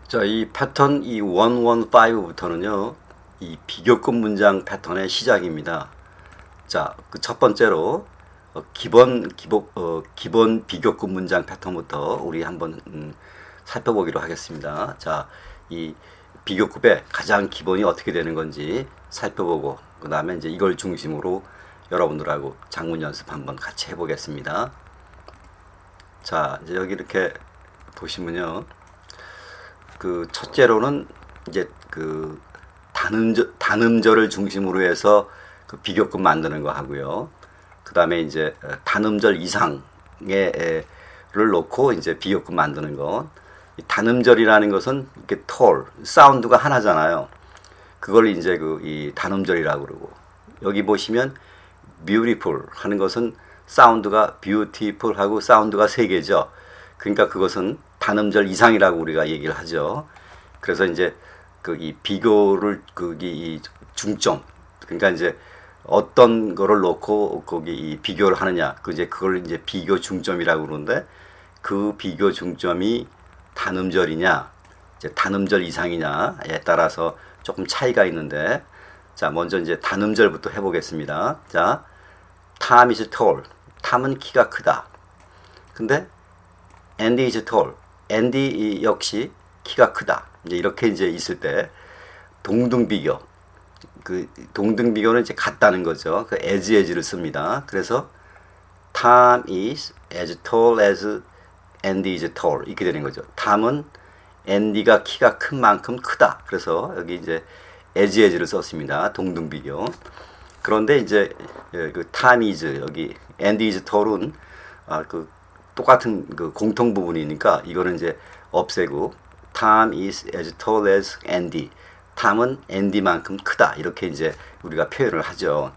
자, 이 패턴 이 115부터는요, 이 비교급 문장 패턴의 시작입니다. 자, 그 첫 번째로 기본 비교급 문장 패턴부터 우리 한번 살펴보기로 하겠습니다. 자, 이 비교급의 가장 기본이 어떻게 되는 건지 살펴보고 그 다음에 이제 이걸 중심으로 여러분들하고 작문 연습 한번 같이 해보겠습니다. 자, 이제 여기 이렇게 보시면요. 그 첫째로는 이제 그 단음절을 중심으로 해서 그 비교급 만드는 거 하고요. 그 다음에 이제 단음절 이상의 를 놓고 이제 비교급 만드는 거. 이 단음절이라는 것은 이렇게 사운드가 하나잖아요. 그걸 이제 이 단음절이라고 그러고, 여기 보시면 beautiful 하는 것은 사운드가 beautiful 하고 사운드가 세 개죠. 그러니까 그것은 단음절 이상이라고 우리가 얘기를 하죠. 그래서 이제 이 비교를 이 중점, 그러니까 이제 어떤 거를 놓고 거기 이 비교를 하느냐, 그걸 이제 비교 중점이라고 그러는데, 그 비교 중점이 단음절이냐, 이제 단음절 이상이냐에 따라서 조금 차이가 있는데, 자, 먼저 이제 단음절부터 해보겠습니다. 자, Tom is tall. 탐은 키가 크다. 근데 Andy is tall. Andy 역시 키가 크다. 이제 이렇게 이제 있을 때 동등비교. 그 동등비교는 이제 같다는 거죠. 그 as를 씁니다. 그래서 Tom is as tall as Andy is tall. 이렇게 되는 거죠. 탐은 Andy가 키가 큰 만큼 크다. 그래서 여기 이제 as를 썼습니다. 동등비교. 그런데 이제 그 Tom is 여기 Andy is tall은 그 똑같은 그 공통 부분이니까 이거는 이제 없애고 Tom is as tall as Andy. 탐은 Andy만큼 크다. 이렇게 이제 우리가 표현을 하죠.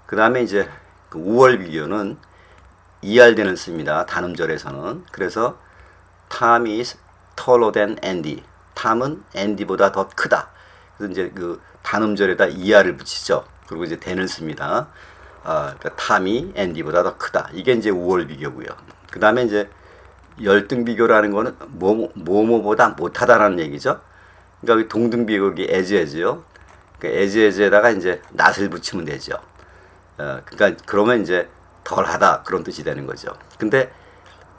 그 다음에 이제 그 우월 비교는 ER대는 씁니다. 단음절에서는. 그래서 Tom is taller than Andy. 탐은 Andy보다 더 크다. 그래서 이제 그 단음절에다 ER을 붙이죠. 그리고 이제 than을 씁니다. 그러니까 탐이 Andy보다 더 크다. 이게 이제 우월 비교고요. 그 다음에 이제 열등 비교라는 거는 뭐뭐보다 못하다라는 얘기죠. 그러니까 동등 비교 여기 as요. 그러니까 as에다가 이제 not을 붙이면 되죠. 그러니까 그러면 이제 덜하다 그런 뜻이 되는 거죠. 근데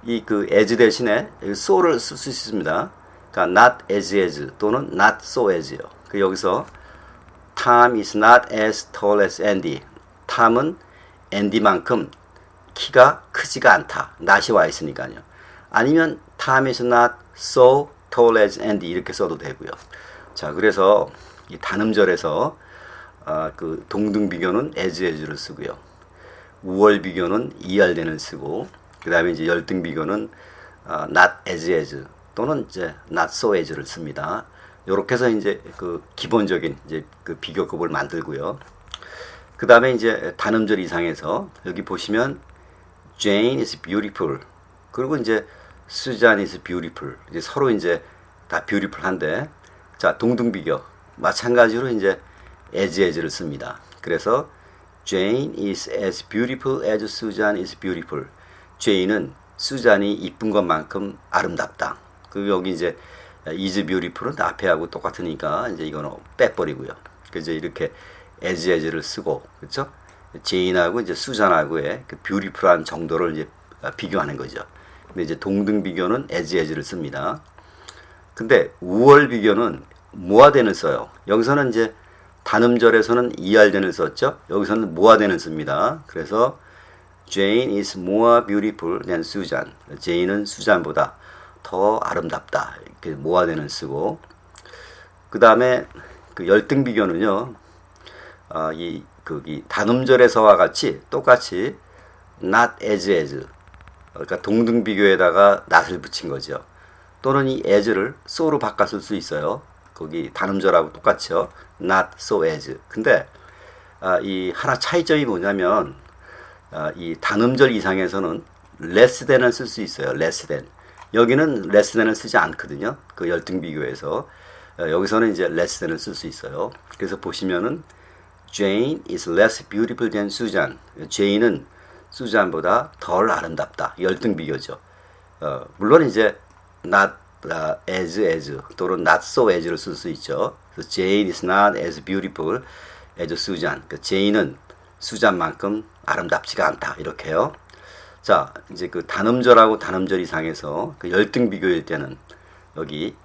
이 그 as 대신에 so를 쓸 수 있습니다. 그러니까 not as 또는 not so as요. 그 여기서 Tom is not as tall as Andy. 탐은 Andy만큼 키가 크지가 않다. not이 와 있으니까요. 아니면 Tom is not so tall as Andy 이렇게 써도 되고요. 자, 그래서 이 단음절에서 그 동등 비교는 as를 쓰고요. 우월 비교는 ER대는 쓰고, 그 다음에 이제 열등 비교는 not as 또는 이제 not so as를 씁니다. 요렇게 해서 이제 그 기본적인 이제 그 비교급을 만들고요. 그 다음에 이제 단음절 이상에서 여기 보시면 Jane is beautiful. 그리고 이제 Susan is beautiful. 이제 서로 이제 다 beautiful한데, 자, 동등 비교 마찬가지로 이제 as를 씁니다. 그래서 Jane is as beautiful as Susan is beautiful. Jane은 수잔이 이쁜 것만큼 아름답다. 그 여기 이제 is beautiful은 앞에하고 똑같으니까 이제 이거는 빼버리고요. 그래서 이렇게 as를 쓰고, 그렇죠? 제인하고 이제 수잔하고의 그 beautiful한 정도를 이제 비교하는 거죠. 근데 이제 동등 비교는 as를 씁니다. 근데 우월 비교는 모아대는 써요. 여기서는 이제 단음절에서는 ER대는 썼죠. 여기서는 모아대는 씁니다. 그래서 Jane is more beautiful than Susan. 제인은 수잔보다 더 아름답다. 이렇게 모아대는 쓰고, 그 다음에 그 열등 비교는요, 이 단음절에서와 같이 똑같이 not as, 그러니까 동등 비교에다가 not을 붙인 거죠. 또는 이 as를 so로 바꿔 쓸 수 있어요. 거기 단음절하고 똑같죠. not so as. 근데 이 하나 차이점이 뭐냐면 이 단음절 이상에서는 less than을 쓸 수 있어요. less than. 여기는 less than을 쓰지 않거든요. 그 열등 비교에서 여기서는 이제 less than을 쓸 수 있어요. 그래서 보시면은 Jane is less beautiful than Susan. Jane은 수잔보다 덜 아름답다. 열등 비교죠. 물론 이제 not as 또는 not so as를 쓸 수 있죠. 그래서 Jane is not as beautiful as Susan. 그러니까 제인은 수잔만큼 아름답지가 않다. 이렇게요. 자, 이제 그 단음절하고 단음절 이상에서 그 열등 비교일 때는 여기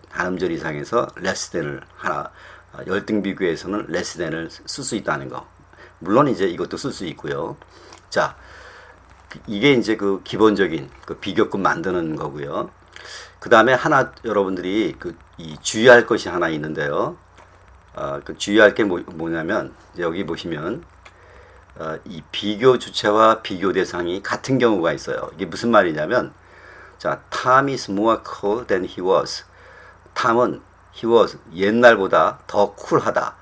단음절 이상에서 less than을 하나, 열등 비교에서는 less than을 쓸 수 있다는 거. 물론 이제 이것도 쓸 수 있고요. 자, 이게 이제 그 기본적인 그 비교급 만드는 거고요. 그 다음에 하나 여러분들이 이 주의할 것이 하나 있는데요. 그 주의할 게 뭐냐면 여기 보시면 이 비교 주체와 비교 대상이 같은 경우가 있어요. 이게 무슨 말이냐면, 자, Tom is more cool than he was. 탐은 he was 옛날보다 더 쿨하다.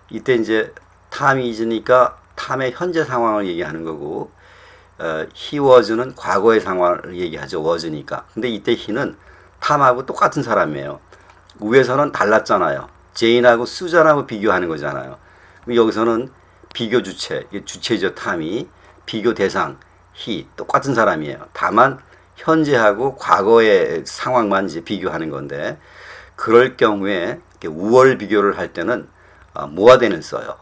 이때 이제 Tom is니까 탐의 현재 상황을 얘기하는 거고, he was는 과거의 상황을 얘기하죠. was니까. 근데 이때 he는 탐하고 똑같은 사람이에요. 위에서는 달랐잖아요. 제인하고 수잔하고 비교하는 거잖아요. 여기서는 비교 주체, 주체죠. 탐이. 비교 대상, he, 똑같은 사람이에요. 다만 현재하고 과거의 상황만 이제 비교하는 건데, 그럴 경우에 우월 비교를 할 때는 모아대는 써요.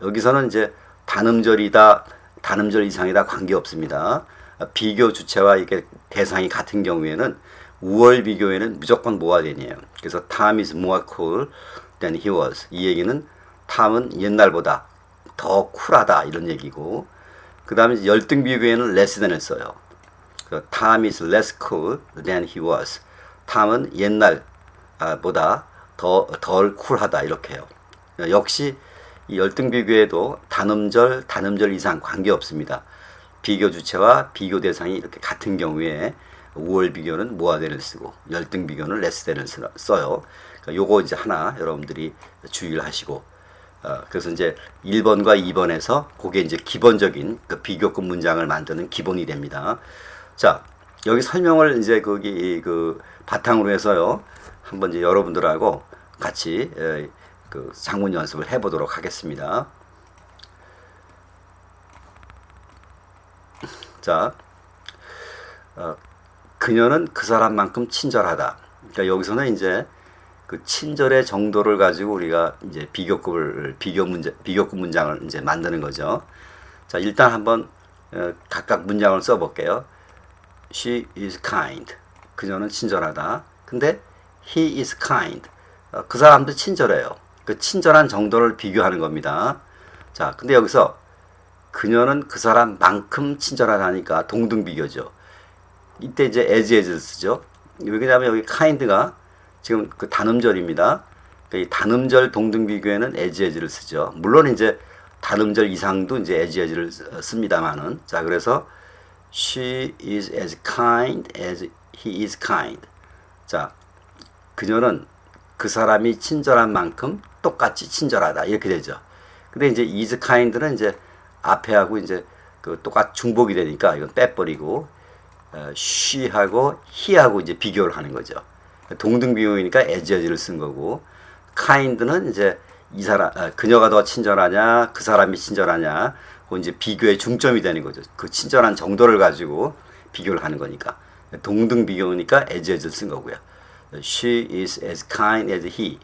여기서는 이제 단음절이다, 단음절 이상이다 관계없습니다. 비교 주체와 이게 대상이 같은 경우에는 우월 비교에는 무조건 모아대니에요. 그래서 Tom is more cool than he was. 이 얘기는 탐은 옛날보다 더 쿨하다 이런 얘기고, 그 다음에 열등 비교에는 less than을 써요. Tom is less cool than he was. 탐은 옛날보다 덜 쿨하다 이렇게 해요. 역시 이 열등 비교에도 단음절, 단음절 이상 관계없습니다. 비교 주체와 비교 대상이 이렇게 같은 경우에 우월 비교는 모아대를 쓰고 열등 비교는 less than을 써요. 요거 이제 하나 여러분들이 주의를 하시고, 그래서 이제 1번과 2번에서 그게 이제 기본적인 그 비교급 문장을 만드는 기본이 됩니다. 자, 여기 설명을 이제 거기 그 바탕으로 해서요. 한번 이제 여러분들하고 같이 그 작문 연습을 해보도록 하겠습니다. 자, 그녀는 그 사람만큼 친절하다. 그러니까 여기서는 이제 그 친절의 정도를 가지고 우리가 이제 비교급 문장을 이제 만드는 거죠. 자, 일단 한번 각각 문장을 써볼게요. She is kind. 그녀는 친절하다. 근데 he is kind. 그 사람도 친절해요. 그 친절한 정도를 비교하는 겁니다. 자, 근데 여기서 그녀는 그 사람만큼 친절하다니까 동등 비교죠. 이때 이제 as를 쓰죠. 왜냐하면 여기 kind가 지금 그 단음절입니다. 이 단음절 동등 비교에는 as를 쓰죠. 물론 이제 단음절 이상도 이제 as를 씁니다만은. 자, 그래서 she is as kind as he is kind. 자, 그녀는 그 사람이 친절한 만큼 똑같이 친절하다 이렇게 되죠. 근데 이제 is kind는 이제 앞에 하고 이제 그 똑같 중복이 되니까 이건 빼버리고 she하고 he하고 이제 비교를 하는 거죠. 동등 비교이니까 as를 쓴 거고, kind는 이제 이 사람 그녀가 더 친절하냐 그 사람이 친절하냐 그 이제 비교의 중점이 되는 거죠. 그 친절한 정도를 가지고 비교를 하는 거니까 동등 비교니까 as를 쓴 거고요. She is as kind as he.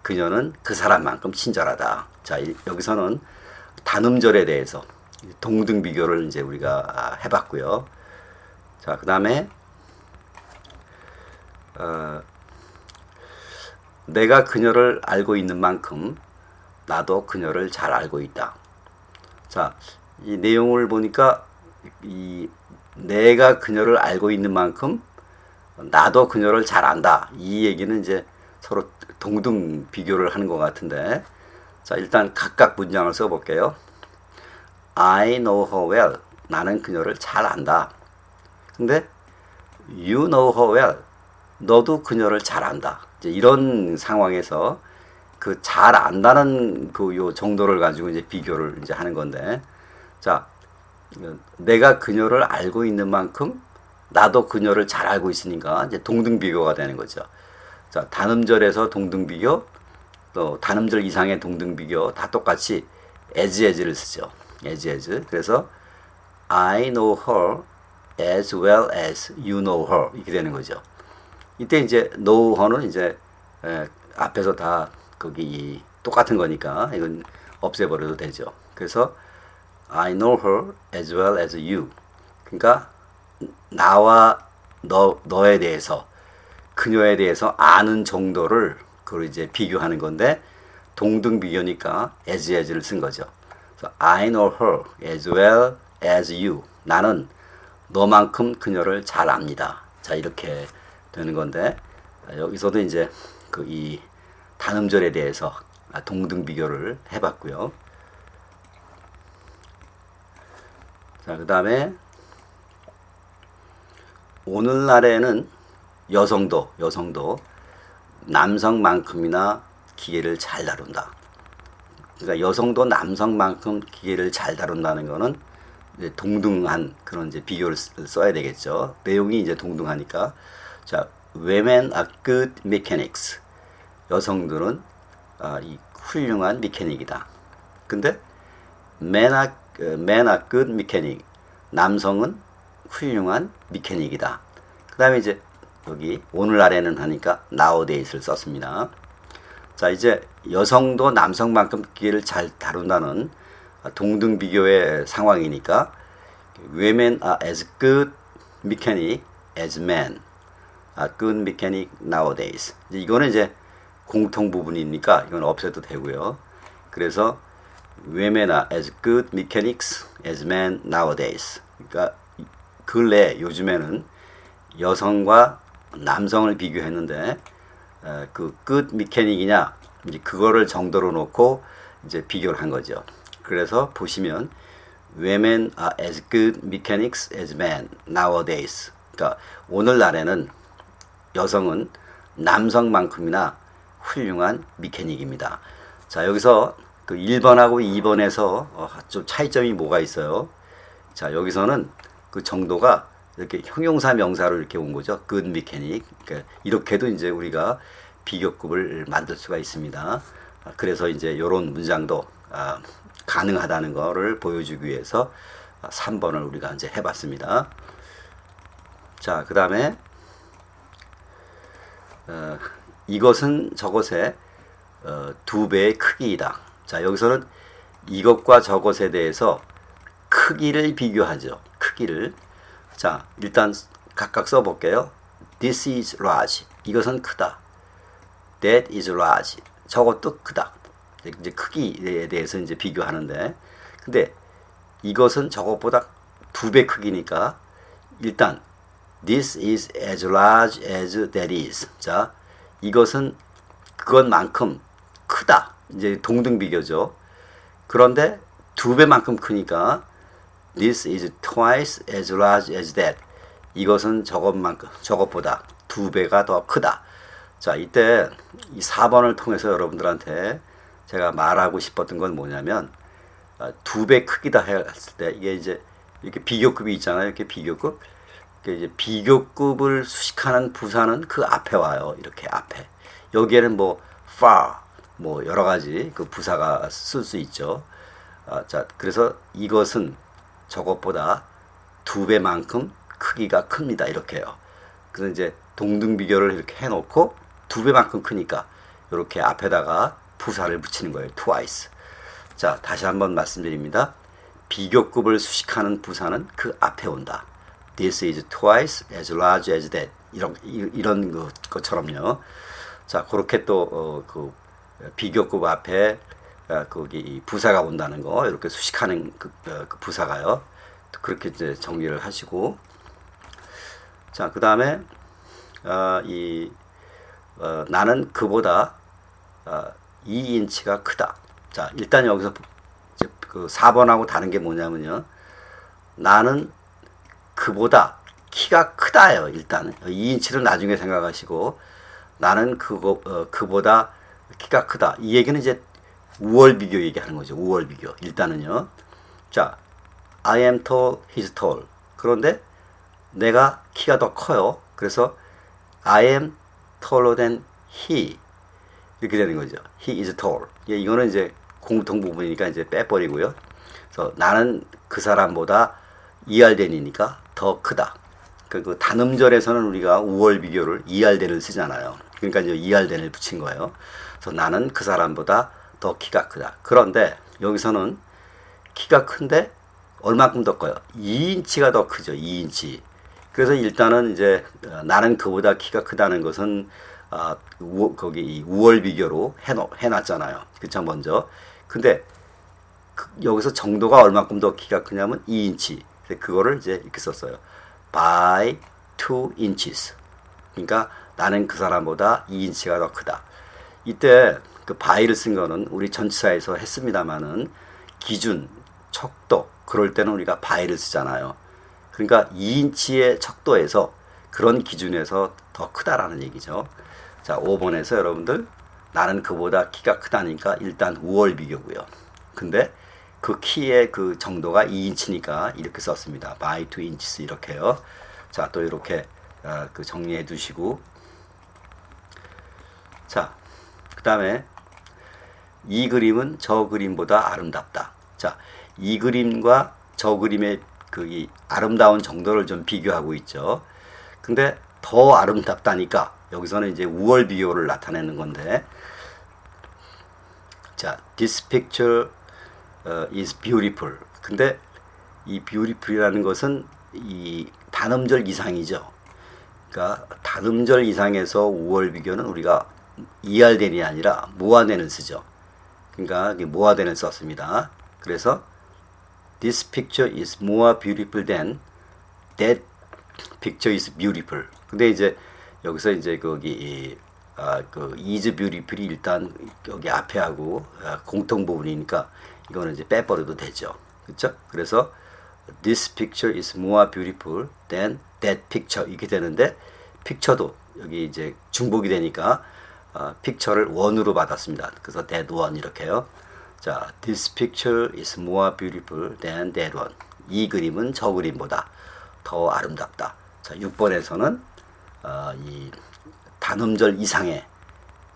그녀는 그 사람만큼 친절하다. 자, 여기서는 단음절에 대해서 동등 비교를 이제 우리가 해봤고요. 자, 그 다음에 내가 그녀를 알고 있는 만큼 나도 그녀를 잘 알고 있다. 자, 이 내용을 보니까 내가 그녀를 알고 있는 만큼 나도 그녀를 잘 안다. 이 얘기는 이제 서로 동등 비교를 하는 것 같은데, 자, 일단 각각 문장을 써볼게요. I know her well. 나는 그녀를 잘 안다. 근데 you know her well. 너도 그녀를 잘 안다. 이제 이런 상황에서 그 잘 안다는 그 요 정도를 가지고 이제 비교를 이제 하는 건데, 자, 내가 그녀를 알고 있는 만큼 나도 그녀를 잘 알고 있으니까 이제 동등 비교가 되는 거죠. 자, 단음절에서 동등 비교, 또 단음절 이상의 동등 비교 다 똑같이 as를 쓰죠. as. 그래서 I know her as well as you know her 이렇게 되는 거죠. 이때 이제 know her는 이제 앞에서 다 거기 똑같은 거니까 이건 없애버려도 되죠. 그래서 I know her as well as you. 그러니까 나와 너에 대해서, 그녀에 대해서 아는 정도를 그걸 이제 비교하는 건데 동등 비교니까 as를 쓴 거죠. 그래서 I know her as well as you. 나는 너만큼 그녀를 잘 압니다. 자, 이렇게 되는 건데 여기서도 이제 그 이 단음절에 대해서 동등 비교를 해봤고요. 자, 그 다음에 오늘날에는 여성도 남성만큼이나 기계를 잘 다룬다. 그러니까 여성도 남성만큼 기계를 잘 다룬다는 거는 이제 동등한 그런 이제 비교를 써야 되겠죠. 내용이 이제 동등하니까. 자, women are good mechanics. 여성들은 이 훌륭한 메케닉이다. 근데 men are good mechanic. 남성은 훌륭한 메케닉이다. 그 다음에 이제 여기 오늘날에는 하니까 nowadays를 썼습니다. 자, 이제 여성도 남성만큼 기계를 잘 다룬다는 동등 비교의 상황이니까 women are as good mechanic as men are good mechanic nowadays. 이거는 이제 공통 부분이니까 이건 없애도 되고요. 그래서 women are as good mechanics as men nowadays. 그러니까 근래 요즘에는 여성과 남성을 비교했는데 그 good mechanic이냐 이제 그거를 정도로 놓고 이제 비교를 한 거죠. 그래서 보시면 women are as good mechanics as men nowadays. 그러니까 오늘날에는 여성은 남성만큼이나 훌륭한 메케닉입니다. 자, 여기서 그 1번하고 2번에서 좀 차이점이 뭐가 있어요? 자, 여기서는 그 정도가 이렇게 형용사 명사로 이렇게 온 거죠. good mechanic. 그러니까 이렇게도 이제 우리가 비교급을 만들 수가 있습니다. 그래서 이제 이런 문장도 가능하다는 거를 보여주기 위해서 3번을 우리가 이제 해봤습니다. 자, 그 다음에 이것은 저것의 2배의 크기이다. 자, 여기서는 이것과 저것에 대해서 크기를 비교하죠. 크기를. 자, 일단 각각 써볼게요. This is large. 이것은 크다. That is large. 저것도 크다. 이제 크기에 대해서 이제 비교하는데, 근데 이것은 저것보다 2배 크기니까 일단 This is as large as that is. 자, 이것은 그것만큼 크다. 이제 동등 비교죠. 그런데 2배만큼 크니까 This is twice as large as that. 이것은 저것보다 2배가 더 크다. 자, 이때 이 4번을 통해서 여러분들한테 제가 말하고 싶었던 건 뭐냐면 2배 크기다 했을 때 이게 이제 이렇게 비교급이 있잖아요. 이렇게 비교급. 이제 비교급을 수식하는 부사는 그 앞에 와요. 이렇게 앞에. 여기에는 뭐 far 뭐 여러 가지 그 부사가 쓸 수 있죠. 자, 그래서 이것은 저것보다 2배만큼 크기가 큽니다. 이렇게요. 그래서 이제 동등 비교를 이렇게 해놓고 2배만큼 크니까 이렇게 앞에다가 부사를 붙이는 거예요. twice. 자, 다시 한번 말씀드립니다. 비교급을 수식하는 부사는 그 앞에 온다. This is twice as large as that. 이런 것처럼요. 자, 그렇게 또 그 비교급 앞에 거기 부사가 온다는 거 이렇게 수식하는 그 부사가요. 그렇게 이제 정리를 하시고, 자, 그 다음에 나는 그보다 2인치가 크다. 자, 일단 여기서 이제 그 4번하고 다른 게 뭐냐면요. 나는 그보다 키가 크다예요. 일단 2인치는 나중에 생각하시고 나는 그보다 키가 크다. 이 얘기는 이제 우월 비교 얘기하는 거죠. 우월 비교. 일단은요. 자, I am tall, he's tall. 그런데 내가 키가 더 커요. 그래서 I am taller than he. 이렇게 되는 거죠. He is tall. 이거는 이제 공통 부분이니까 이제 빼버리고요. 그래서 나는 그 사람보다 2R 된이니까 더 크다. 그 단음절에서는 우리가 우월 비교를 ERthen을 쓰잖아요. 그러니까 이제 ERthen을 붙인 거예요. 그래서 나는 그 사람보다 더 키가 크다. 그런데 여기서는 키가 큰데 얼마큼 더 커요? 2인치가 더 크죠. 2인치. 그래서 일단은 이제 나는 그보다 키가 크다는 것은 거기 우월 비교로 해놨잖아요. 그쵸 먼저. 근데 여기서 정도가 얼마큼 더 키가 크냐면 2인치. 그거를 이제 이렇게 썼어요. by 2 inches. 그러니까 나는 그 사람보다 2인치가 더 크다. 이때 그 by를 쓴 거는 우리 전치사에서 했습니다만은 기준, 척도 그럴 때는 우리가 by를 쓰잖아요. 그러니까 2인치의 척도에서 그런 기준에서 더 크다라는 얘기죠. 자, 5번에서 여러분들 나는 그보다 키가 크다니까 일단 우월 비교고요. 근데 그 키의 그 정도가 2인치니까 이렇게 썼습니다. by 2 inches 이렇게요. 자, 또 이렇게 그 정리해 두시고 자, 그 다음에 이 그림은 저 그림보다 아름답다. 자, 이 그림과 저 그림의 그 아름다운 정도를 좀 비교하고 있죠. 근데 더 아름답다니까 여기서는 이제 우월 비교를 나타내는 건데 자, this picture is beautiful. 근데 이 beautiful이라는 것은 이 단음절 이상이죠. 그러니까 단음절 이상에서 우월 비교는 우리가 ERthen이 아니라 morethan을 쓰죠. 그러니까 morethan을 썼습니다. 그래서 this picture is more beautiful than that picture is beautiful. 근데 이제 여기서 이제 거기 그 is beautiful이 일단 여기 앞에 하고 공통 부분이니까 이거는 이제 빼버려도 되죠. 그렇죠? 그래서 this picture is more beautiful than that picture 이렇게 되는데 픽처도 여기 이제 중복이 되니까 픽처를 원으로 받았습니다. 그래서 that one 이렇게요. 자, this picture is more beautiful than that one. 이 그림은 저 그림보다 더 아름답다. 자, 6번에서는 이 단음절 이상의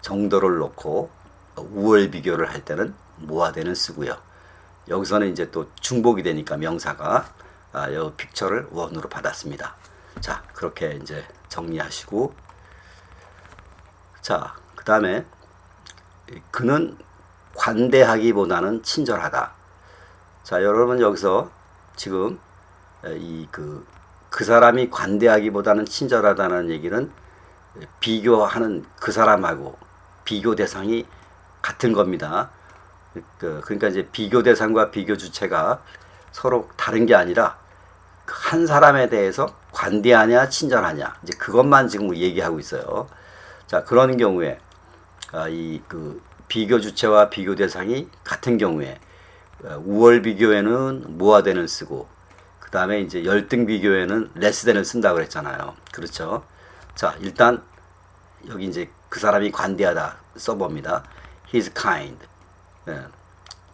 정도를 놓고 우월 비교를 할 때는 모아대는 쓰고요. 여기서는 이제 또 중복이 되니까 명사가 이 픽처를 원으로 받았습니다. 자, 그렇게 이제 정리하시고 자, 그 다음에 그는 관대하기보다는 친절하다. 자, 여러분 여기서 지금 그 사람이 관대하기보다는 친절하다는 얘기는 비교하는 그 사람하고 비교 대상이 같은 겁니다. 그러니까 이제 비교 대상과 비교 주체가 서로 다른 게 아니라 한 사람에 대해서 관대하냐 친절하냐 이제 그것만 지금 얘기하고 있어요. 자, 그런 경우에 그 비교 주체와 비교 대상이 같은 경우에 우월 비교에는 모아된을 쓰고 그 다음에 이제 열등 비교에는 레스된을 쓴다고 그랬잖아요. 그렇죠? 자, 일단 여기 이제 그 사람이 관대하다 써봅니다. He's kind.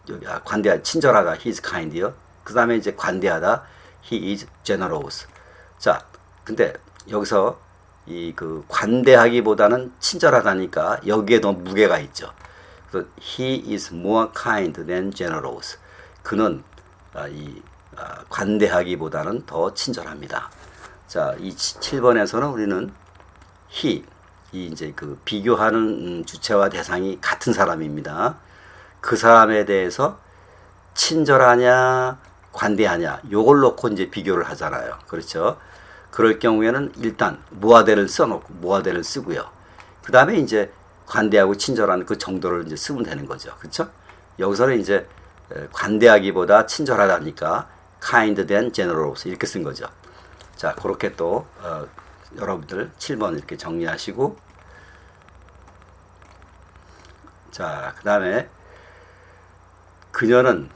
여기 친절하다. He's kind이요. 그 다음에 이제 관대하다. He is generous. 자, 근데 여기서 그 관대하기보다는 친절하다니까 여기에 더 무게가 있죠. 그래서 he is more kind than generous. 그는 관대하기보다는 더 친절합니다. 자, 이 7번에서는 우리는 이 이제 그 비교하는 주체와 대상이 같은 사람입니다. 그 사람에 대해서 친절하냐, 관대하냐, 요걸 놓고 이제 비교를 하잖아요. 그렇죠? 그럴 경우에는 일단 모아대를 써놓고 모아대를 쓰고요. 그 다음에 이제 관대하고 친절한 그 정도를 이제 쓰면 되는 거죠. 그렇죠? 여기서는 이제 관대하기보다 친절하다니까 kind than generous 이렇게 쓴 거죠. 자, 그렇게 또 여러분들 7번 이렇게 정리하시고 자, 그 다음에 그녀는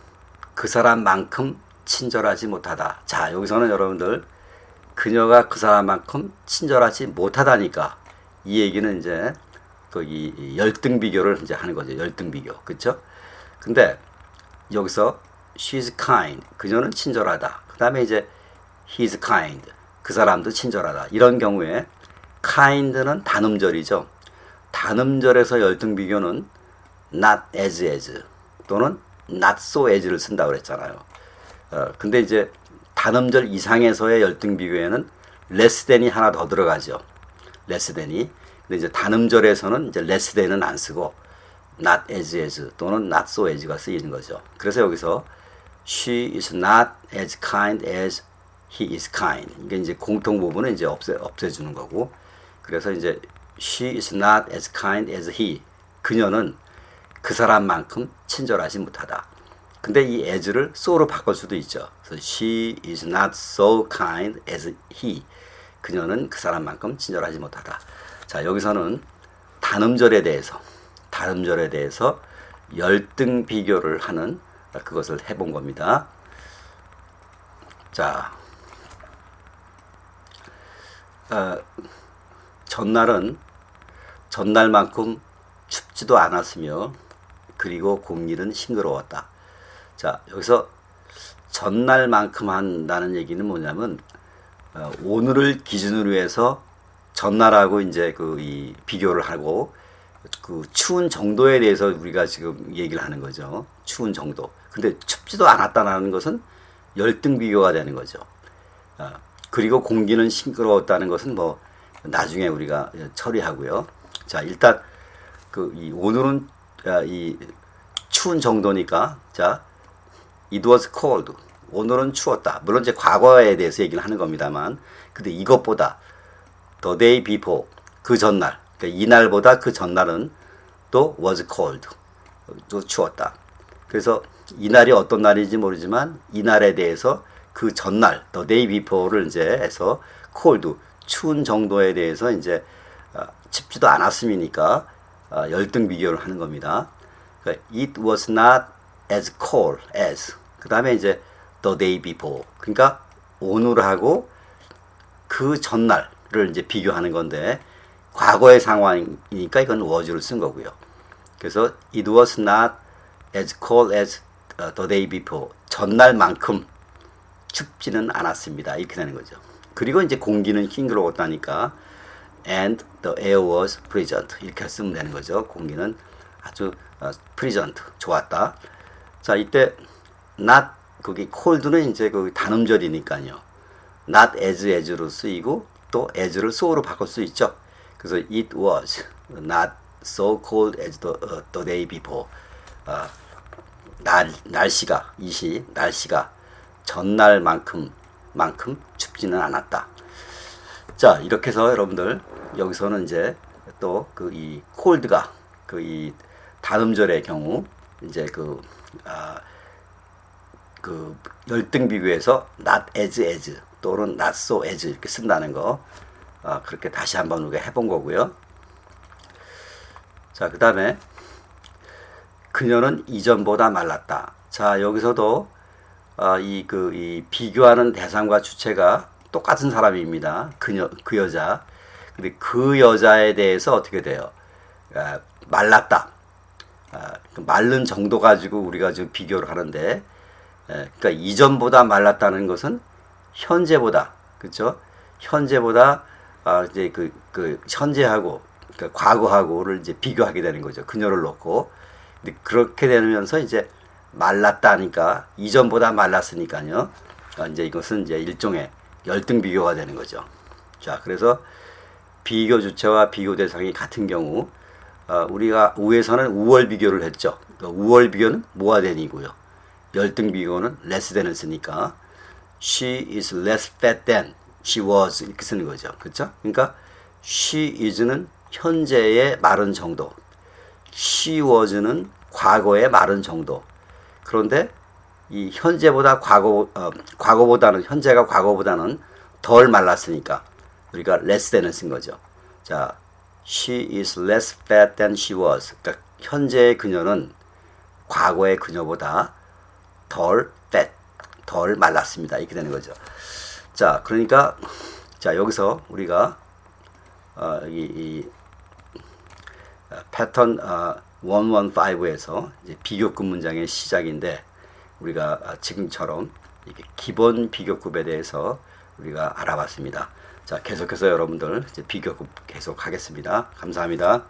그 사람만큼 친절하지 못하다. 자, 여기서는 여러분들 그녀가 그 사람만큼 친절하지 못하다니까 이 얘기는 이제 거기 열등 비교를 이제 하는 거죠. 열등 비교. 그렇죠? 근데 여기서 she's kind. 그녀는 친절하다. 그다음에 이제 he's kind. 그 사람도 친절하다. 이런 경우에 kind는 단음절이죠. 단음절에서 열등 비교는 not as 또는 not so as를 쓴다고 그랬잖아요. 근데 이제 단음절 이상에서의 열등 비교에는 less than이 하나 더 들어가죠. less than이. 근데 이제 단음절에서는 이제 less than은 안 쓰고 not as 또는 not so as가 쓰이는 거죠. 그래서 여기서 she is not as kind as he is kind. 이게 이제 공통 부분은 이제 없애주는 거고. 그래서 이제 she is not as kind as he. 그녀는 그 사람만큼 친절하지 못하다. 근데 이 as를 so로 바꿀 수도 있죠. 그래서 she is not so kind as he. 그녀는 그 사람만큼 친절하지 못하다. 자, 여기서는 단음절에 대해서 열등 비교를 하는 그것을 해본 겁니다. 자, 전날만큼 춥지도 않았으며 그리고 공기는 싱그러웠다. 자, 여기서 전날만큼 한다는 얘기는 뭐냐면 오늘을 기준으로 해서 전날하고 이제 이 비교를 하고 그 추운 정도에 대해서 우리가 지금 얘기를 하는 거죠. 추운 정도. 근데 춥지도 않았다는 것은 열등 비교가 되는 거죠. 그리고 공기는 싱그러웠다는 것은 뭐 나중에 우리가 처리하고요. 자, 일단 이 오늘은 이 추운 정도니까 자, it was cold. 오늘은 추웠다. 물론 이제 과거에 대해서 얘기를 하는 겁니다만, 근데 이것보다 the day before 그 전날, 그러니까 이날보다 그 전날은 또 was cold. 또 추웠다. 그래서 이날이 어떤 날인지 모르지만 이날에 대해서 그 전날 the day before를 이제 해서 cold 추운 정도에 대해서 이제 춥지도 않았음이니까 열등 비교를 하는 겁니다. 그러니까 it was not as cold as 그 다음에 이제 the day before 그러니까 오늘하고 그 전날을 이제 비교하는 건데 과거의 상황이니까 이건 was를 쓴 거고요. 그래서 it was not as cold as the day before 전날만큼 춥지는 않았습니다. 이렇게 되는 거죠. 그리고 이제 공기는 싱그러웠다니까 and the air was pleasant 이렇게 쓰면 되는 거죠. 공기는 아주 pleasant 좋았다. 자, 이때 not 거기 cold는 이제 그 단음절이니까요. not as로 쓰이고 또 as를 so로 바꿀 수 있죠. 그래서 it was not so cold as the day before. 날씨가 전날만큼 춥지는 않았다. 자, 이렇게 해서 여러분들 여기서는 이제 또 이 cold가 이 단음절의 경우 이제 열등 비교에서 not as 또는 not so as 이렇게 쓴다는 거 그렇게 다시 한번 우리가 해본 거고요. 자, 그 다음에 그녀는 이전보다 말랐다. 자, 여기서도 이 비교하는 대상과 주체가 똑같은 사람입니다. 그 여자. 근데 그 여자에 대해서 어떻게 돼요? 말랐다. 마른 정도 가지고 우리가 지금 비교를 하는데, 그러니까 이전보다 말랐다는 것은 현재보다, 그렇죠? 현재보다 이제 현재하고 그러니까 과거하고를 이제 비교하게 되는 거죠. 그녀를 놓고. 근데 그렇게 되면서 이제 말랐다니까 이전보다 말랐으니까요. 이제 이것은 이제 일종의 열등 비교가 되는 거죠. 자, 그래서 비교 주체와 비교 대상이 같은 경우 우리가 위에서는 우월 비교를 했죠. 그러니까 우월 비교는 뭐가 된이고요. 열등 비교는 less than을 쓰니까 she is less fat than she was 이렇게 쓰는 거죠. 그렇죠? 그러니까 she is는 현재의 마른 정도, she was는 과거의 마른 정도. 그런데 이 현재보다 과거보다는 현재가 과거보다는 덜 말랐으니까 우리가 less than을 쓴 거죠. 자, she is less fat than she was. 그러니까 현재의 그녀는 과거의 그녀보다 덜 fat, 덜 말랐습니다. 이렇게 되는 거죠. 자, 그러니까 자, 여기서 우리가 이 패턴 115에서 이제 비교급 문장의 시작인데 우리가 지금처럼 이렇게 기본 비교급에 대해서 우리가 알아봤습니다. 자, 계속해서 여러분들 이제 비교급 계속 하겠습니다. 감사합니다.